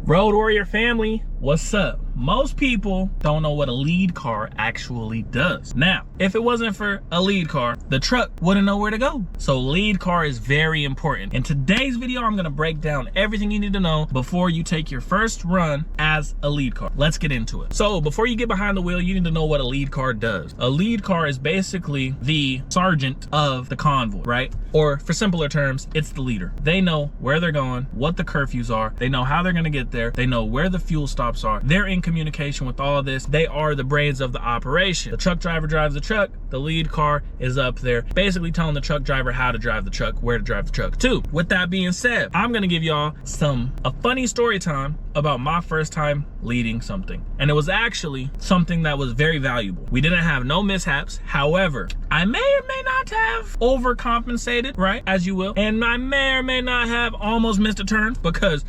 Road Warrior family, what's up? Most people don't know what a lead car actually does. Now, if it wasn't for a lead car, the truck wouldn't know where to go. So lead car is very important. In today's video, I'm gonna break down everything you need to know before you take your first run as a lead car. Let's get into it. So before you get behind the wheel, you need to know what a lead car does. A lead car is basically the sergeant of the convoy, right? Or for simpler terms, it's the leader. They know where they're going, what the curfews are, they know how they're gonna get there, they know where the fuel stops are. They're in communication with all of this. They are the brains of the operation. The truck driver drives the truck, the lead car is up there basically telling the truck driver how to drive the truck, where to drive the truck to. With that being said, I'm gonna give y'all a funny story time about my first time leading something. And it was actually something that was very valuable. We didn't have no mishaps. However, I may or may not have overcompensated, right? As you will. And I may or may not have almost missed a turn because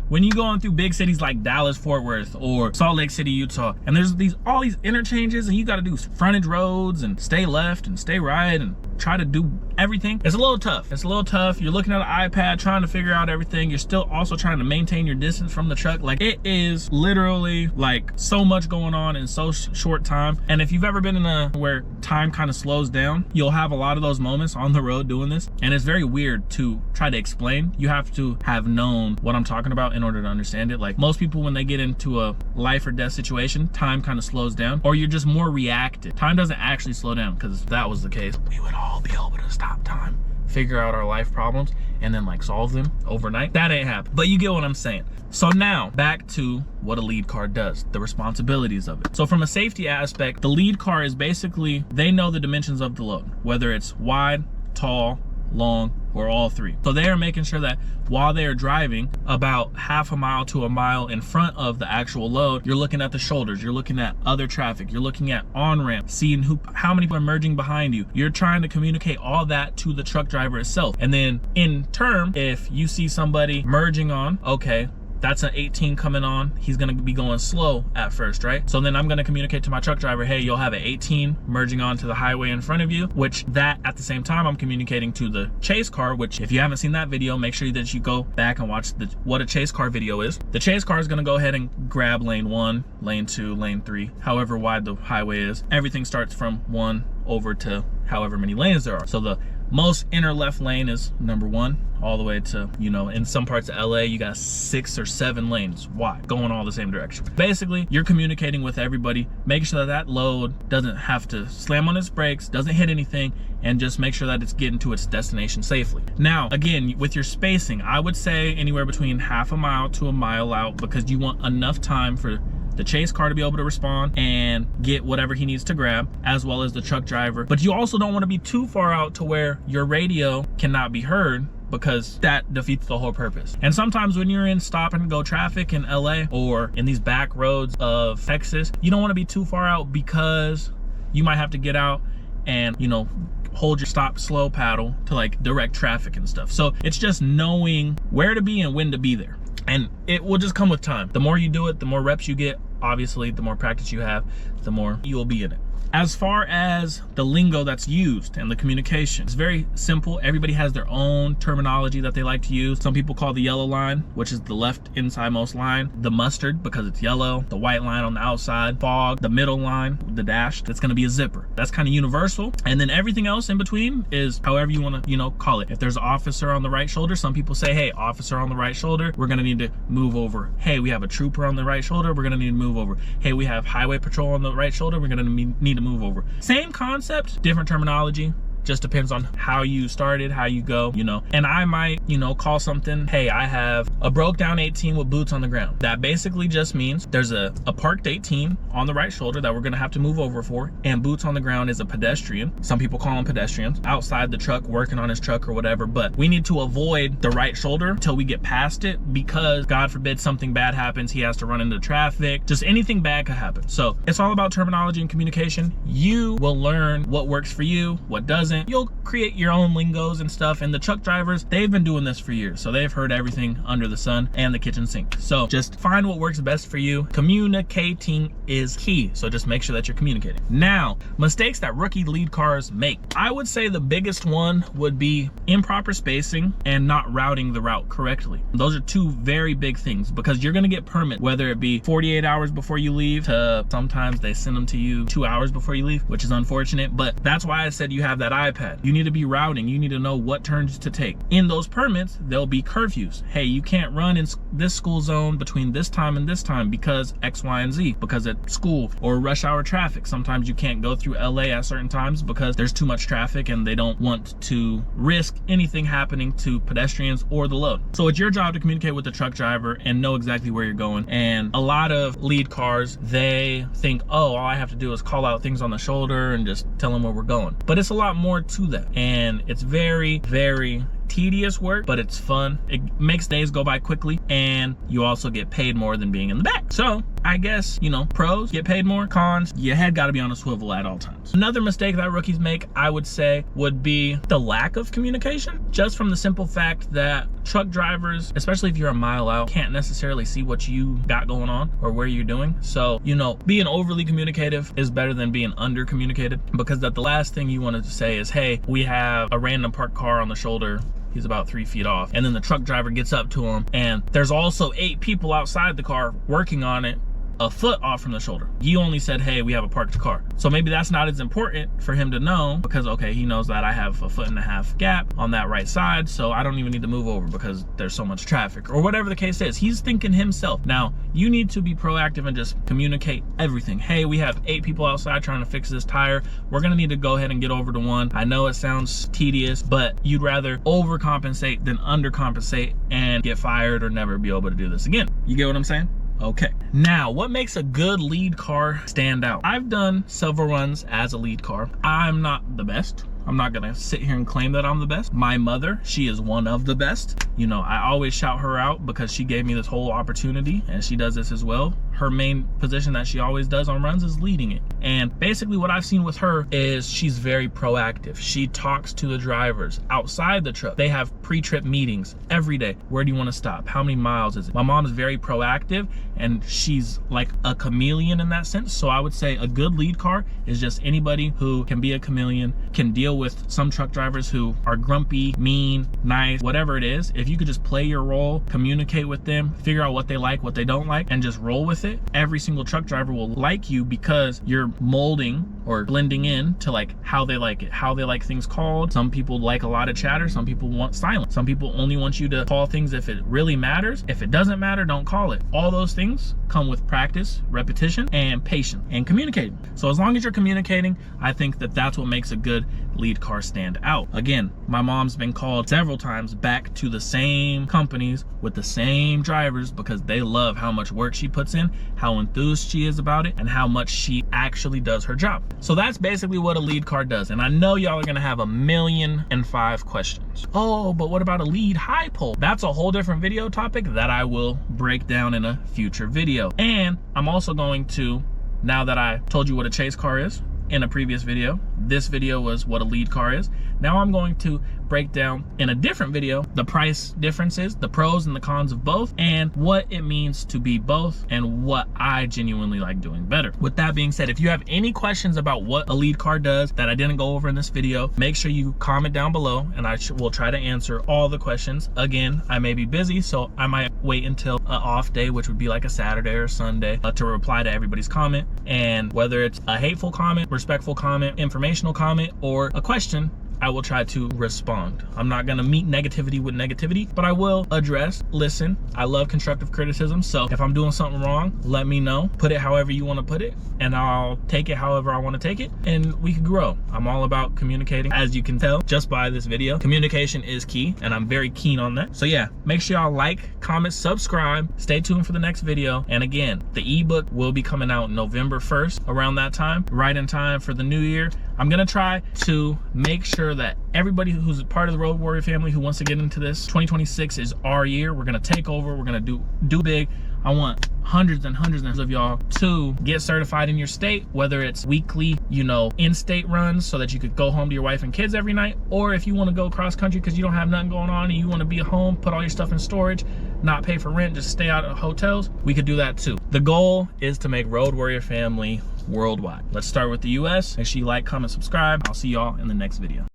when you're going through big cities like Dallas, Fort Worth, or Salt Lake City, Utah, and there's all these interchanges and you gotta do frontage roads and stay left and stay right and try to do everything. It's a little tough. It's a little tough. You're looking at an iPad trying to figure out everything. You're still also trying to maintain your distance from the truck. Like, it is literally like so much going on in so short time. And if you've ever been in where time kind of slows down, you'll have a lot of those moments on the road doing this. And it's very weird to try to explain. You have to have known what I'm talking about in order to understand it. Like, most people, when they get into a life or death situation, time kind of slows down, or you're just more reactive. Time doesn't actually slow down, because if that was the case, we would all be able to stop time, figure out our life problems, and then like solve them overnight. That ain't happening. But you get what I'm saying. So now back to what a lead car does, the responsibilities of it. So from a safety aspect, the lead car is basically, they know the dimensions of the load, whether it's wide, tall, long, or all three. So they are making sure that while they are driving about half a mile to a mile in front of the actual load, you're looking at the shoulders, you're looking at other traffic, you're looking at on-ramp, seeing how many people are merging behind you. You're trying to communicate all that to the truck driver itself. And then in turn, if you see somebody merging on, okay, that's an 18 coming on, he's gonna be going slow at first, right? So then I'm gonna communicate to my truck driver, hey, you'll have an 18 merging onto the highway in front of you, which that at the same time I'm communicating to the chase car, which if you haven't seen that video, make sure that you go back and watch what a chase car video is. The chase car is gonna go ahead and grab lane 1, lane 2, lane 3, however wide the highway is. Everything starts from 1 over to however many lanes there are. So the most inner left lane is number 1, all the way to, you know, in some parts of LA, you got 6 or 7 lanes wide, going all the same direction. Basically, you're communicating with everybody, making sure that that load doesn't have to slam on its brakes, doesn't hit anything, and just make sure that it's getting to its destination safely. Now, again, with your spacing, I would say anywhere between half a mile to a mile out, because you want enough time for the chase car to be able to respond and get whatever he needs to grab, as well as the truck driver. But you also don't want to be too far out to where your radio cannot be heard, because that defeats the whole purpose. And sometimes when you're in stop and go traffic in LA or in these back roads of Texas, you don't want to be too far out, because you might have to get out and, you know, hold your stop slow paddle to like direct traffic and stuff. So it's just knowing where to be and when to be there. And it will just come with time. The more you do it, the more reps you get. Obviously, the more practice you have, the more you will be in it. As far as the lingo that's used and the communication, it's very simple. Everybody has their own terminology that they like to use. Some people call the yellow line, which is the left insidemost line, the mustard because it's yellow, the white line on the outside, fog, the middle line, the dash, that's gonna be a zipper. That's kind of universal. And then everything else in between is however you wanna, you know, call it. If there's an officer on the right shoulder, some people say, hey, officer on the right shoulder, we're gonna need to move over. Hey, we have a trooper on the right shoulder, we're gonna need to move over. Hey, we have highway patrol on the right shoulder, we're gonna need to move over. Same concept, different terminology. Just depends on how you started, how you go, you know. And I might, you know, call something, hey, I have a broke down 18 with boots on the ground. That basically just means there's a parked 18 on the right shoulder that we're gonna have to move over for, and boots on the ground is a pedestrian. Some people call them pedestrians, outside the truck, working on his truck or whatever, but we need to avoid the right shoulder until we get past it, because God forbid something bad happens, he has to run into traffic, just anything bad could happen. So it's all about terminology and communication. You will learn what works for you, what doesn't, doesn't, you'll create your own lingos and stuff. And the truck drivers, they've been doing this for years, so they've heard everything under the sun and the kitchen sink. So just find what works best for you. Communicating is key, so just make sure that you're communicating. Now, mistakes that rookie lead cars make. I would say the biggest one would be improper spacing and not routing the route correctly. Those are two very big things, because you're gonna get permit, whether it be 48 hours before you leave to sometimes they send them to you 2 hours before you leave, which is unfortunate, but that's why I said you have that iPad. You need to be routing, you need to know what turns to take. In those permits, there'll be curfews. Hey, you can't run in this school zone between this time and this time because X, Y, and Z, because it's school or rush hour traffic. Sometimes you can't go through LA at certain times because there's too much traffic and they don't want to risk anything happening to pedestrians or the load. So it's your job to communicate with the truck driver and know exactly where you're going. And a lot of lead cars, they think, oh, all I have to do is call out things on the shoulder and just tell them where we're going. But it's a lot more to that. And it's very, very tedious work, but it's fun. It makes days go by quickly, and you also get paid more than being in the back. So I guess, you know, pros, get paid more. Cons, your head got to be on a swivel at all times. Another mistake that rookies make, I would say, would be the lack of communication, just from the simple fact that truck drivers, especially if you're a mile out, can't necessarily see what you got going on or where you're doing. So, you know, being overly communicative is better than being under communicated, because that the last thing you wanted to say is, hey, we have a random parked car on the shoulder. He's about 3 feet off. And then the truck driver gets up to him, and there's also 8 people outside the car working on it, a foot off from the shoulder. You only said, hey, we have a parked car. So maybe that's not as important for him to know, because, okay, he knows that I have a 1.5 foot gap on that right side, so I don't even need to move over because there's so much traffic, or whatever the case is. He's thinking himself. Now, you need to be proactive and just communicate everything. Hey, we have 8 people outside trying to fix this tire. We're gonna need to go ahead and get over to one. I know it sounds tedious, but you'd rather overcompensate than undercompensate and get fired or never be able to do this again. You get what I'm saying? Okay, now what makes a good lead car stand out? I've done several runs as a lead car. I'm not the best. I'm not gonna sit here and claim that I'm the best. My mother, she is one of the best. You know, I always shout her out because she gave me this whole opportunity, and she does this as well. Her main position that she always does on runs is leading it. And basically what I've seen with her is she's very proactive. She talks to the drivers outside the truck. They have pre-trip meetings every day. Where do you want to stop? How many miles is it? My mom is very proactive, and she's like a chameleon in that sense. So I would say a good lead car is just anybody who can be a chameleon, can deal with some truck drivers who are grumpy, mean, nice, whatever it is. If you could just play your role, communicate with them, figure out what they like, what they don't like, and just roll with it, every single truck driver will like you, because you're molding or blending in to like how they like it, how they like things called. Some people like a lot of chatter, some people want silence, some people only want you to call things if it really matters. If it doesn't matter, don't call it. All those things come with practice, repetition, and patience, and communicating. So as long as you're communicating, I think that that's what makes a good lead car stand out. Again, my mom's been called several times back to the same companies with the same drivers because they love how much work she puts in, how enthused she is about it, and how much she actually does her job. So that's basically what a lead car does. And I know y'all are gonna have 1,000,005 questions. Oh, but what about a lead high pole? That's a whole different video topic that I will break down in a future video. And I'm also going to, now that I told you what a chase car is in a previous video, this video was what a lead car is. Now I'm going to break down in a different video the price differences, the pros and the cons of both, and what it means to be both, and what I genuinely like doing better. With that being said, if you have any questions about what a lead car does that I didn't go over in this video, make sure you comment down below, and I will try to answer all the questions. Again, I may be busy, so I might wait until an off day, which would be like a Saturday or Sunday, to reply to everybody's comment. And whether it's a hateful comment, respectful comment, informational comment, or a question, I will try to respond. I'm not gonna meet negativity with negativity, but I will address, listen. I love constructive criticism, so if I'm doing something wrong, let me know. Put it however you wanna put it, and I'll take it however I wanna take it, and we can grow. I'm all about communicating. As you can tell just by this video, communication is key, and I'm very keen on that. So yeah, make sure y'all like, comment, subscribe, stay tuned for the next video. And again, the ebook will be coming out November 1st, around that time, right in time for the new year. I'm gonna try to make sure that everybody who's part of the Road Warrior family who wants to get into this, 2026 is our year. We're gonna take over, we're gonna do big. I want hundreds and hundreds of y'all to get certified in your state, whether it's weekly, you know, in-state runs so that you could go home to your wife and kids every night, or if you want to go cross country because you don't have nothing going on and you want to be at home, put all your stuff in storage, not pay for rent, just stay out of hotels, we could do that too. The goal is to make Road Warrior family worldwide. Let's start with the US. Make sure you like, comment, subscribe. I'll see y'all in the next video.